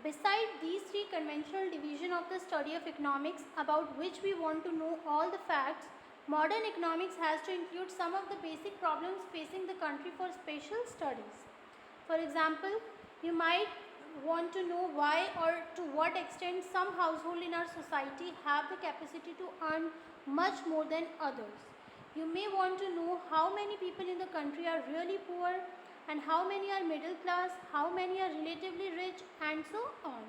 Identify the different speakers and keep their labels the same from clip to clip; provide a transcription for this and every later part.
Speaker 1: Beside these three conventional divisions of the study of economics about which we want to know all the facts, modern economics has to include some of the basic problems facing the country for special studies. For example, you might want to know why or to what extent some households in our society have the capacity to earn much more than others. You may want to know how many people in the country are really poor and how many are middle class, how many are relatively rich, and so on.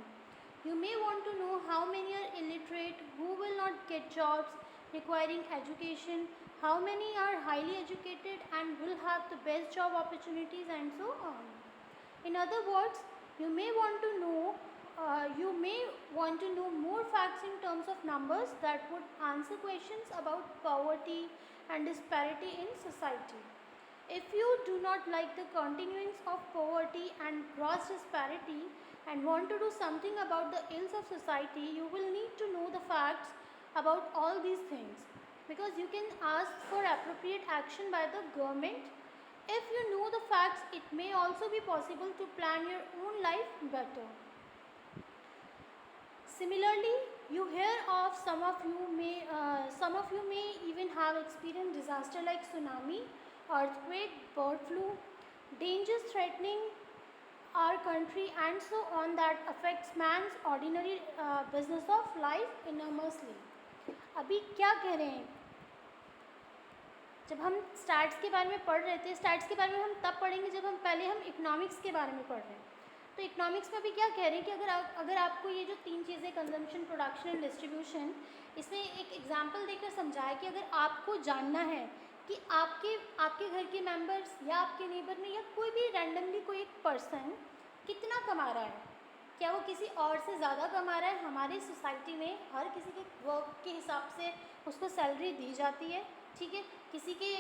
Speaker 1: You may want to know how many are illiterate, who will not get jobs requiring education, how many are highly educated and will have the best job opportunities, and so on. In other words, you may want to know more facts in terms of numbers that would answer questions about poverty and disparity in society. If you do not like the continuance of poverty and gross disparity and want to do something about the ills of society, you will need to know the facts about all these things, because you can ask for appropriate action by the government. If you know the facts, it may also be possible to plan your own life better. Similarly, you hear of some of you may even have experienced disaster like tsunami, earthquake, bird flu, dangers threatening our country, and so on that affects man's ordinary business of life enormously. अभी क्या कह रहे हैं, जब हम stats के बारे में पढ़ रहे थे, स्टैट्स के बारे में हम तब पढ़ेंगे जब हम इकोनॉमिक्स के बारे में पढ़ रहे हैं. तो इकोनॉमिक्स में भी क्या कह रहे हैं कि अगर आपको ये जो तीन चीज़ें कंजम्पशन, प्रोडक्शन एंड डिस्ट्रीब्यूशन, इसमें एक एग्जांपल देकर समझाया कि अगर आपको जानना है कि आपके घर के मेंबर्स या आपके नेबर में या कोई भी रैंडमली कोई एक पर्सन कितना कमा रहा है, क्या वो किसी और से ज़्यादा कमा रहा है. हमारी सोसाइटी में हर किसी के वर्क के हिसाब से उसको सैलरी दी जाती है. ठीक है, किसी के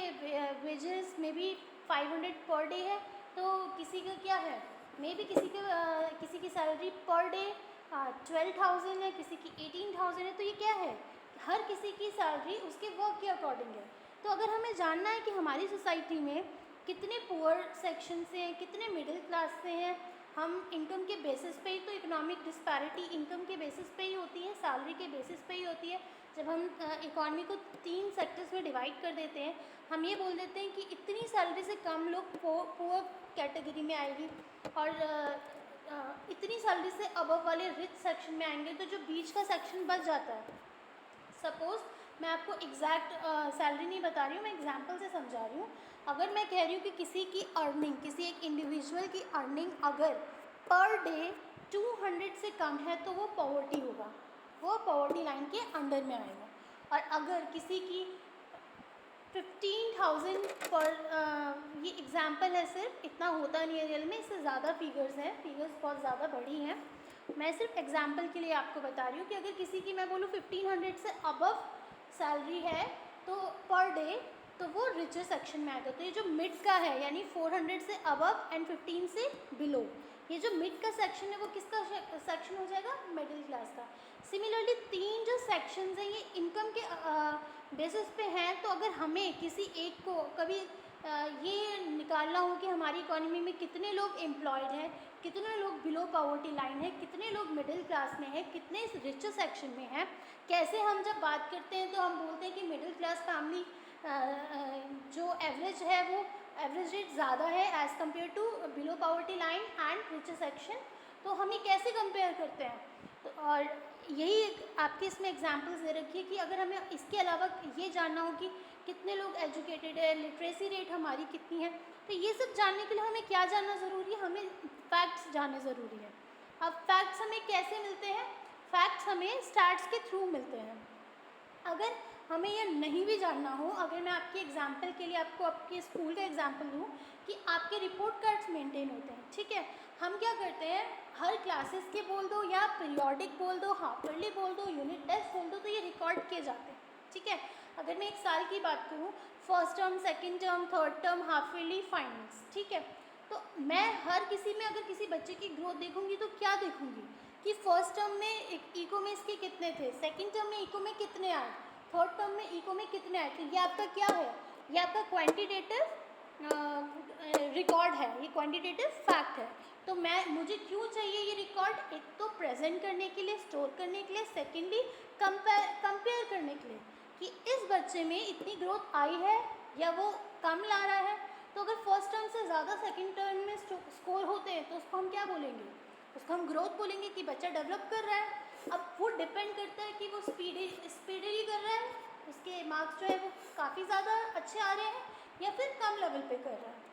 Speaker 1: वेजेस में भी 500 पर डे है, तो किसी का क्या है, मे भी किसी की सैलरी पर डे 12,000 है, किसी की 18,000 है. तो ये क्या है, हर किसी की सैलरी उसके वर्क के अकॉर्डिंग है. तो अगर हमें जानना है कि हमारी सोसाइटी में कितने पुअर सेक्शन से हैं, कितने मिडिल क्लास से हैं, हम इनकम के बेसिस पे ही, तो इकोनॉमिक डिस्पैरिटी इनकम के बेसिस पे ही होती है, सैलरी के बेसिस पे ही होती है. जब हम इकॉनमी को 3 सेक्टर्स में डिवाइड कर देते हैं, हम ये बोल देते हैं कि इतनी सैलरी से कम लोग पुअर कैटेगरी में आएगी और इतनी सैलरी से अबव वाले रिच सेक्शन में आएंगे. तो जो बीच का सेक्शन बच जाता है, सपोज़ मैं आपको एग्जैक्ट सैलरी नहीं बता रही हूँ, मैं एग्जांपल से समझा रही हूँ. अगर मैं कह रही हूँ कि किसी की अर्निंग, किसी एक इंडिविजुअल की अर्निंग अगर पर डे 200 से कम है तो वो पॉवर्टी होगा, वो पॉवर्टी लाइन के अंडर में आएगा. और अगर किसी की 15,000 पर, ये एग्जांपल है, सिर्फ इतना होता नहीं है रियल में, इससे ज़्यादा फिगर्स हैं, फिगर्स बहुत ज़्यादा बड़ी हैं. मैं सिर्फ एग्जांपल के लिए आपको बता रही हूँ कि अगर किसी की मैं बोलूँ 1500 से अबव सैलरी है तो पर डे, तो वो रिचर सेक्शन में आएगा. तो ये जो मिड का है, यानी 400 से अबव एंड 15 से बिलो, ये जो मिड का सेक्शन है वो किसका सेक्शन हो जाएगा, मिडिल क्लास का. सिमिलरली 3 जो सेक्शंस हैं ये इनकम के बेसिस पे हैं. तो अगर हमें किसी एक को कभी ये निकालना हो कि हमारी इकोनॉमी में कितने लोग एम्प्लॉयड हैं, कितने लोग बिलो पॉवर्टी लाइन है, कितने लोग मिडिल क्लास में हैं, कितने रिचर सेक्शन में हैं, कैसे हम जब बात करते हैं तो हम बोलते हैं कि मिडिल क्लास फैमिली जो एवरेज है वो एवरेज रेट ज़्यादा है as compare to below poverty line and richer section. तो हम ये कैसे कंपेयर करते हैं, तो और यही आपके इसमें एग्जांपल्स दे रखी है कि अगर हमें इसके अलावा ये जानना हो कि कितने लोग एजुकेटेड है, लिटरेसी रेट हमारी कितनी है, तो ये सब जानने के लिए हमें क्या जानना ज़रूरी है, हमें फैक्ट्स जानने ज़रूरी है. अब फैक्ट्स हमें कैसे मिलते हैं, फैक्ट्स हमें स्टैट्स के थ्रू मिलते हैं. अगर हमें यह नहीं भी जानना हो, अगर मैं आपके एग्जाम्पल के लिए आपको आपके स्कूल का एग्जाम्पल दूँ कि आपके रिपोर्ट कार्ड्स मेंटेन होते हैं. ठीक है, हम क्या करते हैं, हर क्लासेस के बोल दो या पीरियोडिक बोल दो, हाफरली बोल दो, यूनिट टेस्ट बोल दो, तो ये रिकॉर्ड किए जाते हैं. ठीक है, अगर मैं एक साल की बात करूँ, first term, second term, third term, half-yearly, finals. ठीक है, तो मैं हर किसी में अगर किसी बच्चे की ग्रोथ देखूंगी तो क्या देखूंगी कि फर्स्ट टर्म में इको में इसके कितने थे, सेकंड टर्म में इको में कितने आए, थर्ड टर्म में इको में कितने आए. तो ये आपका क्या है, ये आपका क्वांटिटेटिव रिकॉर्ड है, ये क्वांटिटेटिव फैक्ट है. तो मुझे क्यों चाहिए ये कॉल्ड, एक तो प्रेजेंट करने के लिए, स्टोर करने के लिए, सेकेंडली कंपेयर करने के लिए कि इस बच्चे में इतनी ग्रोथ आई है या वो कम ला रहा है। तो अगर फर्स्ट टर्म से ज़्यादा सेकेंड टर्म में स्कोर होते हैं तो उसको हम क्या बोलेंगे, उसको हम ग्रोथ बोलेंगे कि बच्चा डेवलप कर रहा है। अब वो डिपेंड करता है कि वो स्पीडली कर रहा है, उसके मार्क्स जो है वो काफ़ी ज़्यादा अच्छे आ रहे हैं या फिर कम लेवल पे कर रहा है।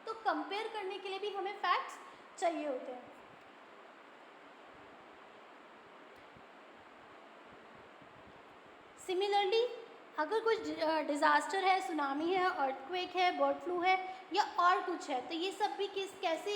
Speaker 1: तो कंपेयर करने के लिए भी हमें फैक्ट्स चाहिए होते हैं। सिमिलरली अगर कुछ डिज़ास्टर है, सुनामी है, अर्थक्वेक है, बर्ड फ्लू है या और कुछ है, तो ये सब भी कैसे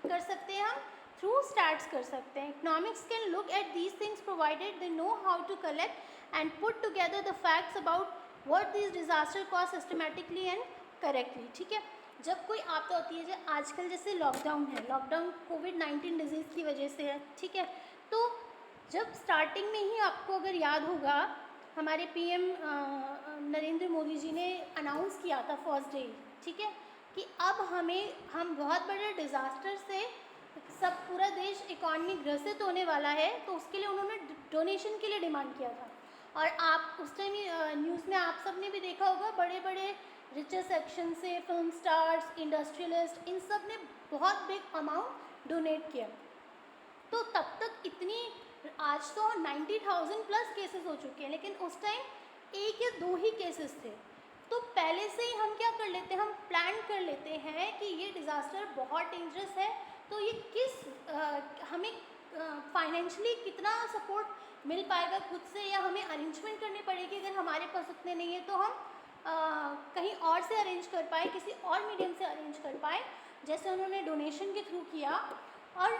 Speaker 1: कर सकते हैं हम, थ्रू स्टैट्स कर सकते हैं। Economics can look at these things provided they know how to collect and put together the facts about what this disaster cause systematically and correctly. ठीक है, जब कोई आपदा होती है, जो आजकल जैसे लॉकडाउन है, लॉकडाउन कोविड-19 डिजीज़ की वजह से है, ठीक है, तो जब स्टार्टिंग में ही आपको अगर याद होगा हमारे पीएम नरेंद्र मोदी जी ने अनाउंस किया था फर्स्ट डे, ठीक है, कि अब हम बहुत बड़े डिज़ास्टर से सब पूरा देश इकॉनमी ग्रसित होने वाला है, तो उसके लिए उन्होंने डोनेशन के लिए डिमांड किया था। और आप उस टाइम न्यूज़ में आप सब ने भी देखा होगा, बड़े बड़े रिचेस्ट सेक्शन से फिल्म स्टार्स, इंडस्ट्रियलिस्ट, इन सब ने बहुत बिग अमाउंट डोनेट किया। तो तब तक इतनी, आज तो 90,000 प्लस केसेस हो चुके हैं, लेकिन उस टाइम एक या दो ही केसेस थे। तो पहले से ही हम क्या कर लेते हैं, हम प्लान कर लेते हैं कि ये डिज़ास्टर बहुत डेंजरस है, तो ये हमें फाइनेंशियली कितना सपोर्ट मिल पाएगा खुद से, या हमें अरेंजमेंट करनी पड़ेगी। अगर हमारे पास उतने नहीं है तो हम कहीं और से अरेंज कर पाए, किसी और मीडियम से अरेंज कर पाए, जैसे उन्होंने डोनेशन के थ्रू किया। और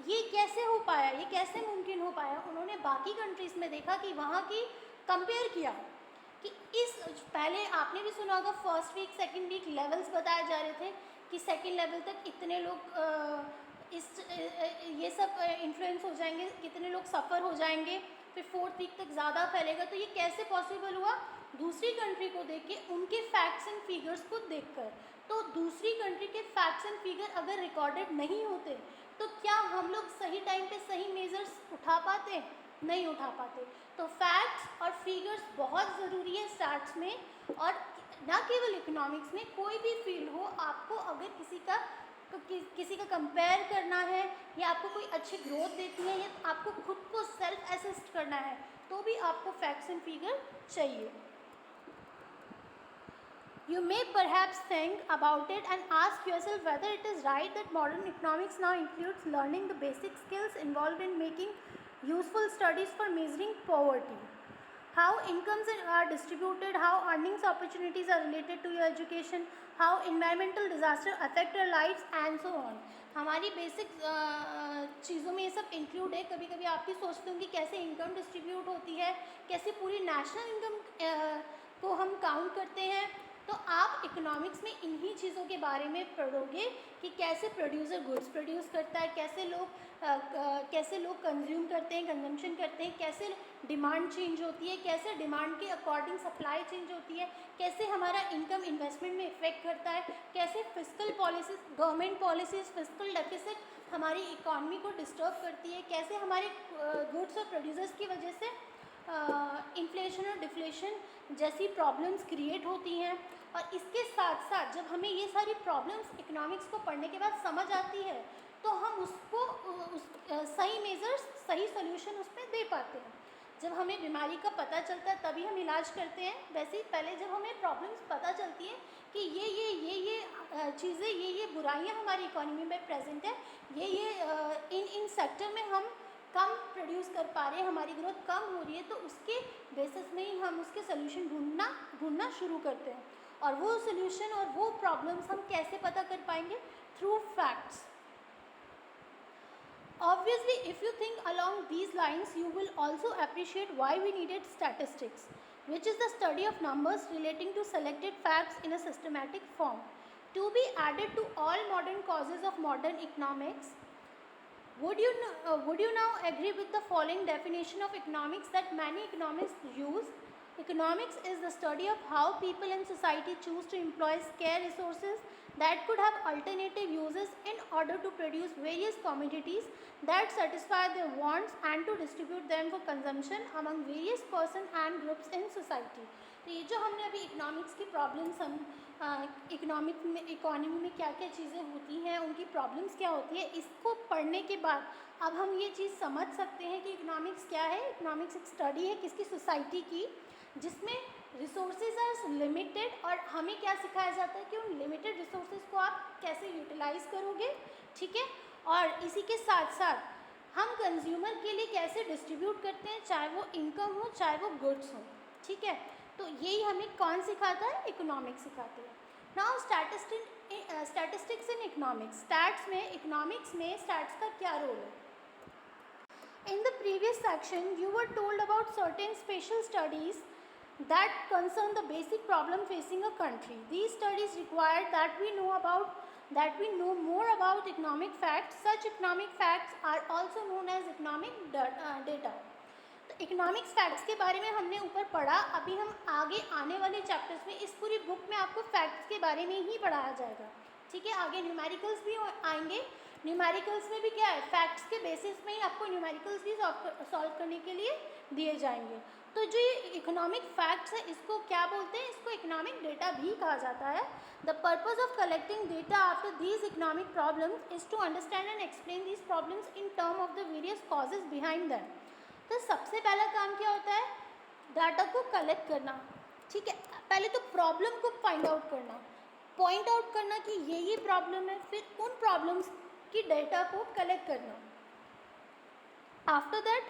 Speaker 1: ये कैसे हो पाया, ये कैसे मुमकिन हो पाया, उन्होंने बाकी कंट्रीज़ में देखा कि वहाँ की कंपेयर किया कि इस, पहले आपने भी सुना होगा first week second week levels बताए जा रहे थे कि सेकंड लेवल तक इतने लोग ये सब इन्फ्लुएंस हो जाएंगे, कितने लोग सफ़र हो जाएंगे, फिर फोर्थ वीक तक ज़्यादा फैलेगा। तो ये कैसे पॉसिबल हुआ, दूसरी कंट्री को देख के, उनके फैक्ट्स एंड फिगर्स को देखकर। तो दूसरी कंट्री के फैक्ट्स एंड फिगर अगर रिकॉर्डेड नहीं होते तो क्या हम लोग सही टाइम पे सही मेजर्स उठा पाते, नहीं उठा पाते। तो फैक्ट्स और फिगर्स बहुत ज़रूरी है स्टार्ट्स में, और ना केवल इकोनॉमिक्स में, कोई भी फील्ड हो, आपको अगर किसी का कंपेयर करना है, या आपको कोई अच्छी ग्रोथ देखनी है, या आपको खुद को सेल्फ असिस्ट करना है, तो भी आपको फैक्ट्स एंड फिगर चाहिए। You may perhaps think about it and ask yourself whether it is right that modern economics now includes learning the basic skills involved in making useful studies for measuring poverty, how incomes are distributed, how earnings opportunities are related to your education, how environmental disaster affect our lives and so on। हमारी basic चीज़ों में ये सब include है। कभी कभी आप भी सोचते होंगे कैसे इनकम डिस्ट्रीब्यूट होती है, कैसे पूरी नेशनल इनकम को हम काउंट करते हैं। तो आप इकोनॉमिक्स में इन्हीं चीज़ों के बारे में पढ़ोगे कि कैसे प्रोड्यूसर गुड्स प्रोड्यूस करता है, कैसे लोग कंज्यूम करते हैं, कंजम्पशन करते हैं, कैसे डिमांड चेंज होती है, कैसे डिमांड के अकॉर्डिंग सप्लाई चेंज होती है, कैसे हमारा इनकम इन्वेस्टमेंट में इफेक्ट करता है, कैसे fiscal policies, government policies, fiscal deficit हमारी इकॉनमी को डिस्टर्ब करती है, कैसे हमारे गुड्स और प्रोड्यूसर्स की वजह से इन्फ्लेशन और डिफ्लेशन जैसी प्रॉब्लम्स क्रिएट होती हैं। और इसके साथ साथ जब हमें ये सारी प्रॉब्लम्स इकोनॉमिक्स को पढ़ने के बाद समझ आती है, तो हम सही मेजर्स, सही सोल्यूशन उस पर दे पाते हैं। जब हमें बीमारी का पता चलता है तभी हम इलाज करते हैं, वैसे ही पहले जब हमें प्रॉब्लम्स पता चलती हैं कि ये चीज़ें, ये बुराइयां हमारी इकोनॉमी में प्रेजेंट है, ये इन सेक्टर में हम कम प्रोड्यूस कर पा रहे हैं, हमारी ग्रोथ कम हो रही है, तो उसके बेसिस में ही हम उसके सोल्यूशन ढूंढना शुरू करते हैं। और वो सोल्यूशन और वो प्रॉब्लम्स हम कैसे पता कर पाएंगे, through facts. Obviously, if you think along these lines, you will also appreciate why we needed statistics, which is the study of numbers relating to selected facts in a systematic form, to be added to all modern causes of modern economics. Would you now agree with the following definition of economics that many economists use? Economics is the study of how people and society choose to employ scarce resources that could have alternative uses in order to produce various commodities that satisfy their wants and to distribute them for consumption among various persons and groups in society. तो ये जो हमने अभी economics की problems हम economy में क्या क्या चीज़ें होती हैं, उनकी प्रॉब्लम्स क्या होती है, इसको पढ़ने के बाद अब हम ये चीज़ समझ सकते हैं कि इकोनॉमिक्स क्या है. इकोनॉमिक्स एक स्टडी है किसकी, सोसाइटी की, जिसमें रिसोर्सेज आर लिमिटेड और हमें क्या सिखाया जाता है कि उन लिमिटेड रिसोर्सेज को आप कैसे यूटिलाइज करोगे. ठीक है. और इसी के साथ साथ हम कंज्यूमर के लिए कैसे डिस्ट्रीब्यूट करते हैं, चाहे वो इनकम हो चाहे वो गुड्स हो. ठीक है. तो यही हमें कौन सिखाता है, इकोनॉमिक्स सिखाते हैं. Now statistics in economics, stats में, इकोनॉमिक्स में स्टैट्स का क्या रोल है. In the previous section, you were told about certain special studies that concern the basic problem facing a country. These studies require that we know more about economic facts. Such economic facts are also known as economic data. तो economics facts के बारे में हमने ऊपर पढ़ा. अभी हम आगे आने वाले चैप्टर्स में इस पूरी बुक में आपको फैक्ट्स के बारे में ही पढ़ाया जाएगा. ठीक है. आगे न्यूमेरिकल्स भी आएंगे. न्यूमेरिकल्स में भी क्या है, फैक्ट्स के बेसिस में ही आपको न्यूमेरिकल्स भी सॉल्व करने के लिए दिए जाएंगे. तो जो ये इकोनॉमिक फैक्ट्स है इसको क्या बोलते हैं, इसको इकोनॉमिक डेटा भी कहा जाता है. The purpose of collecting data after these economic problems is to understand and explain these problems in term of the various causes behind them. तो सबसे पहला काम क्या होता है, डाटा को कलेक्ट करना. ठीक है. पहले तो प्रॉब्लम को फाइंड आउट करना, पॉइंट आउट करना कि ये प्रॉब्लम है, फिर उन प्रॉब्लम्स की डेटा को कलेक्ट करना. After that,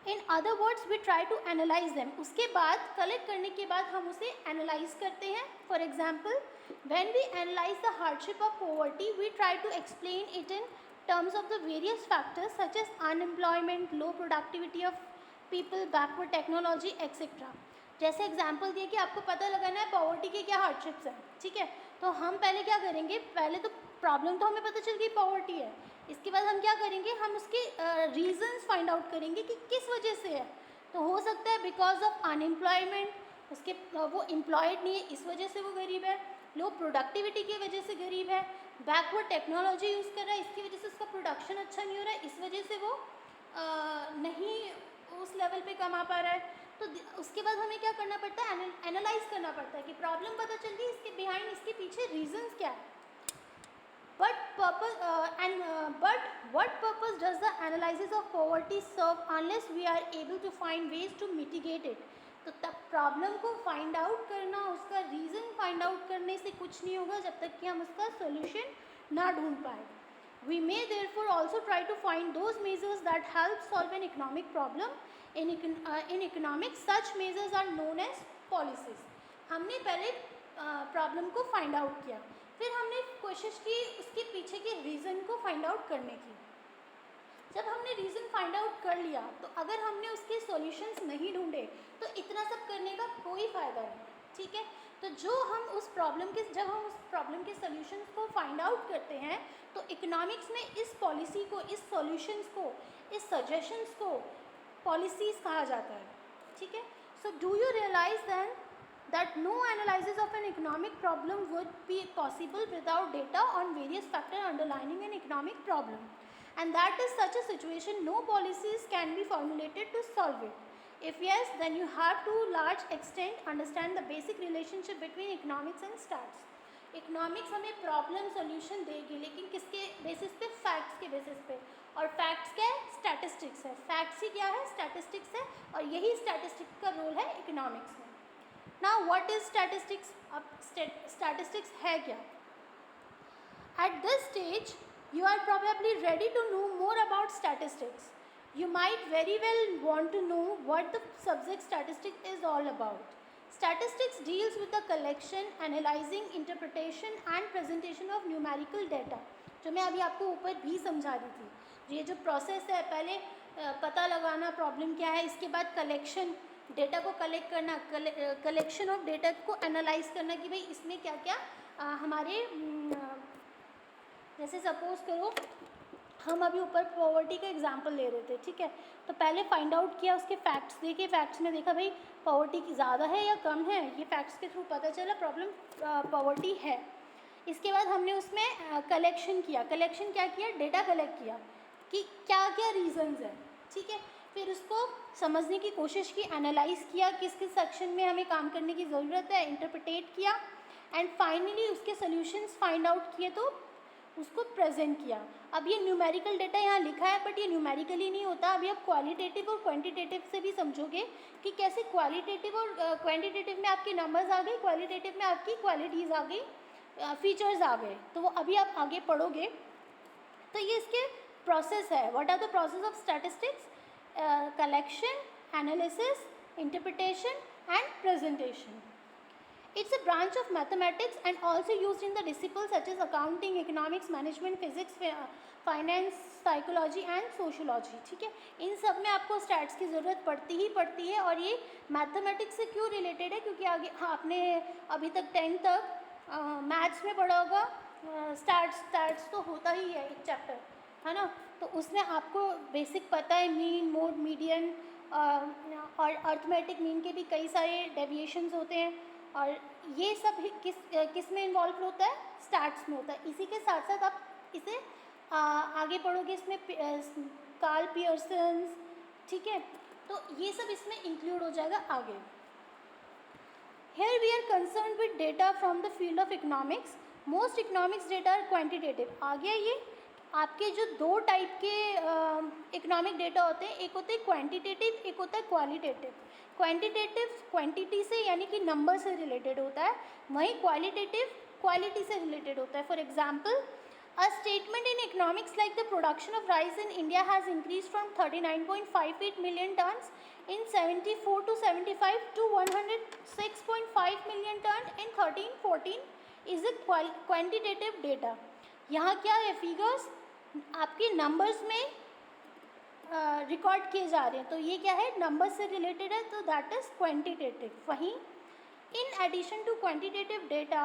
Speaker 1: in other words, we try to analyze them. उसके बाद कलेक्ट करने के बाद हम उसे एनालाइज करते हैं. For example, when we analyze the hardship of poverty, we try to explain it in terms of the various factors such as unemployment, low productivity of people, backward technology, etc. जैसे example दिए कि आपको पता लगाना है poverty के क्या hardships हैं. ठीक है. तो हम पहले क्या करेंगे, पहले तो प्रॉब्लम तो हमें पता चल गई पॉवर्टी है. इसके बाद हम क्या करेंगे, हम उसके रीजंस फाइंड आउट करेंगे कि किस वजह से है. तो हो सकता है बिकॉज ऑफ अनएम्प्लॉयमेंट, उसके वो एम्प्लॉयड नहीं है इस वजह से वो गरीब है, लो प्रोडक्टिविटी की वजह से गरीब है, बैकवर्ड टेक्नोलॉजी यूज़ कर रहा है इसकी वजह से उसका प्रोडक्शन अच्छा नहीं हो रहा है, इस वजह से वो नहीं उस लेवल पे कमा पा रहा है. तो उसके बाद हमें क्या करना पड़ता है, एनालाइज करना पड़ता है कि प्रॉब्लम पता चल गई, इसके बिहाइंड, इसके पीछे रीजंस क्या है. But what purpose does the analysis of poverty serve unless we are able to find ways to mitigate it? तो तब प्रॉब्लम को फाइंड आउट करना, उसका रीज़न फाइंड आउट करने से कुछ नहीं होगा जब तक कि हम उसका सोल्यूशन ना ढूंढ पाए. We may therefore also try to find those measures that help solve an economic problem. In economics, such measures are known as policies. हमने पहले प्रॉब्लम को फाइंड आउट किया, फिर हमने कोशिश की उसके पीछे के रीज़न को फाइंड आउट करने की. जब हमने रीज़न फाइंड आउट कर लिया तो अगर हमने उसके सॉल्यूशंस नहीं ढूंढे तो इतना सब करने का कोई फ़ायदा नहीं. ठीक है. तो जब हम उस प्रॉब्लम के सॉल्यूशंस को फाइंड आउट करते हैं तो इकोनॉमिक्स में इस पॉलिसी को, इस सॉल्यूशंस को, इस सजेशंस को पॉलिसीज़ कहा जाता है. ठीक है. So do you realize then that no analysis of an economic problem would be possible without data on various factors underlying an economic problem, and that is such a situation no policies can be formulated to solve it. If yes, then you have to large extent understand the basic relationship between economics and stats. Economics हमें problem solution देगी, लेकिन किसके basis पे, facts के basis पे. और facts क्या है, स्टैटिस्टिक्स है. फैक्ट्स ही क्या है, स्टैटिस्टिक्स है, और यही स्टैटिस्टिक्स का रोल है इकोनॉमिक्स में. Now what is statistics? अब statistics है क्या? At this stage, you are probably ready to know more about statistics. You might very well want to know what the subject statistics is all about. Statistics deals with the collection, analyzing, interpretation and presentation of numerical data. जो मैं अभी आपको ऊपर भी समझा रही थी. ये जो प्रोसेस है, पहले पता लगाना प्रॉब्लम क्या है, इसके बाद कलेक्शन, डेटा को कलेक्ट करना, कलेक्शन ऑफ डेटा को एनालाइज करना कि भाई इसमें क्या क्या हमारे, जैसे सपोज करो हम अभी ऊपर पॉवर्टी का एग्जांपल ले रहे थे. ठीक है. तो पहले फाइंड आउट किया, उसके फैक्ट्स देखे, फैक्ट्स में देखा भाई पॉवर्टी की ज़्यादा है या कम है, ये फैक्ट्स के थ्रू पता चला प्रॉब्लम पॉवर्टी है. इसके बाद हमने उसमें कलेक्शन किया। कलेक्शन क्या किया? डेटा कलेक्ट किया कि क्या क्या रीजंस हैं, ठीक है। फिर उसको समझने की कोशिश की, एनालाइज किया किस किस सेक्शन में हमें काम करने की ज़रूरत है, इंटरप्रिटेट किया एंड फाइनली उसके सॉल्यूशंस फाइंड आउट किए तो उसको प्रेजेंट किया। अब ये न्यूमेरिकल डेटा यहाँ लिखा है बट ये न्यूमेरिकली नहीं होता। अभी आप क्वालिटेटिव और क्वांटिटेटिव से भी समझोगे कि कैसे क्वालिटेटिव और क्वांटिटेटिव में आपके नंबर्स आ गए, क्वालिटेटिव में आपकी क्वालिटीज़ आ गई, फीचर्स आ गए। तो वो अभी आप आगे पढ़ोगे। तो ये इसके प्रोसेस है। What are the process of statistics? Collection, analysis, interpretation and presentation. It's a branch of mathematics and also used in the disciplines such as accounting, economics, management, physics, finance, psychology and sociology. ठीक है, इन सब में आपको stats की ज़रूरत पड़ती ही पड़ती है। और ये मैथमेटिक्स से क्यों रिलेटेड है? क्योंकि आगे आपने अभी तक 10th तक मैथ्स में पढ़ा होगा, स्टैट्स तो होता ही है एक चैप्टर, है ना। तो उसमें आपको बेसिक पता है, मीन, मोड, मीडियन और अर्थमेटिक मीन के भी कई सारे डेविएशंस होते हैं। और ये सब किस में इन्वॉल्व होता है? स्टैट्स में होता है। इसी के साथ साथ आप इसे आगे पढ़ोगे, इसमें कार्ल पियर्सन्स, ठीक है। तो ये सब इसमें इंक्लूड हो जाएगा आगे। Here we are concerned with data from the field of economics. Most economics data are quantitative. आ गया ये। आपके जो दो टाइप के इकोनॉमिक डेटा होते हैं, एक होते हैं क्वांटिटेटिव, एक होता है क्वालिटेटिव। क्वांटिटेटिव क्वांटिटी से यानी कि नंबर से रिलेटेड होता है, वहीं क्वालिटेटिव क्वालिटी से रिलेटेड होता है। For example, a statement in economics like the production of rice in India has increased from 39.58 million tons in 74 to 75 to 106.5 million ton in 13-14 is a quantitative data. यहाँ क्या है? Figures आपके numbers में record किए जा रहे हैं, तो ये क्या है? नंबर्स से रिलेटेड है, तो दैट इज क्वांटिटेटिव। वहीं in addition to quantitative data,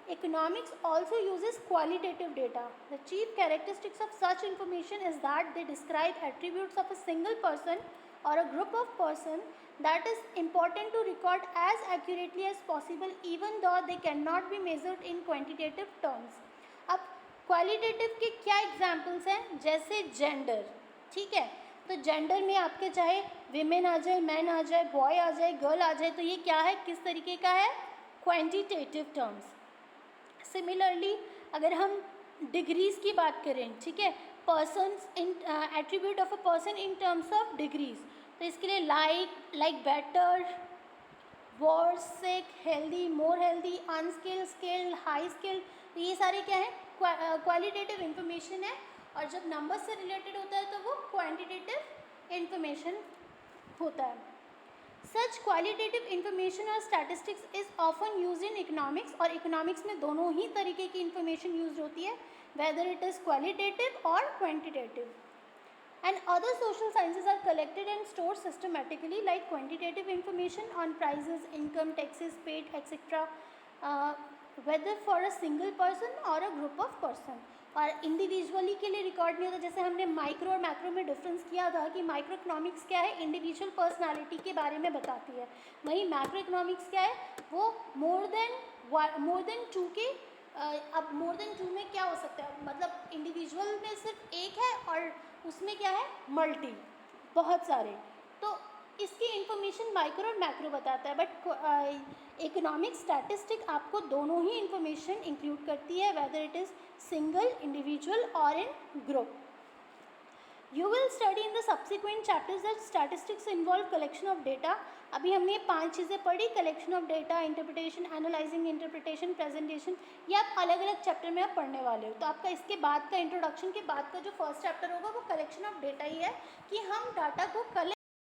Speaker 1: economics also uses qualitative data. The chief characteristics of such information is that they describe attributes of a single person or a group of person that is important to record as accurately as possible even though they cannot be measured in quantitative terms. अब qualitative के क्या examples हैं? जैसे gender, ठीक है। तो gender में आपके चाहे विमेन आ जाए, मैन आ जाए, बॉय आ जाए, गर्ल आ जाए, तो ये क्या है? किस तरीके का है? Quantitative terms. सिमिलरली अगर हम डिग्रीज़ की बात करें, ठीक है, persons in attribute of a person in terms of degrees, तो इसके लिए like better, worse, sick, healthy, more healthy, unskilled, skilled, high skilled, तो ये सारे क्या है? क्वालिटेटिव इंफॉर्मेशन है। और जब नंबर से रिलेटेड होता है तो वो क्वांटिटेटिव इंफॉर्मेशन होता है। सच क्वालिटेटिव इंफॉर्मेशन और statistics is often use in economics, और इकोनॉमिक्स में दोनों ही तरीके की इंफॉर्मेशन यूज होती है, वेदर इट इज़ क्वालिटेटिव और quantitative. And other social sciences are collected and stored systematically, like quantitative information on prices, income, taxes paid, etc. Whether for a single person or a group of person. और individually के लिए record नहीं होता। जैसे हमने micro और macro में difference किया था कि माइक्रो इकोनॉमिक्स क्या है? इंडिविजुअल पर्सनालिटी के बारे में बताती है, वहीं मैक्रो इकोनॉमिक्स क्या है? वो मोर देन टू के अब मोर देन टू में क्या हो सकता है? मतलब इंडिविजुअल में सिर्फ एक है और उसमें क्या है? मल्टी, बहुत सारे। तो इसकी इंफॉर्मेशन माइक्रो और मैक्रो बताता है, बट इकोनॉमिक स्टैटिस्टिक आपको दोनों ही इंफॉर्मेशन इंक्लूड करती है, whether it is single, individual और इन group. You will study in the subsequent chapters that statistics involve collection of data. अभी हमने ये 5 चीज़ें पढ़ी, collection of data, interpretation, analysing, interpretation, presentation, ये आप अलग अलग चैप्टर में आप पढ़ने वाले हो। तो आपका इसके बाद का इंट्रोडक्शन के बाद का जो फर्स्ट चैप्टर होगा वो कलेक्शन ऑफ डेटा ही है, कि हम डाटा को कलेक्ट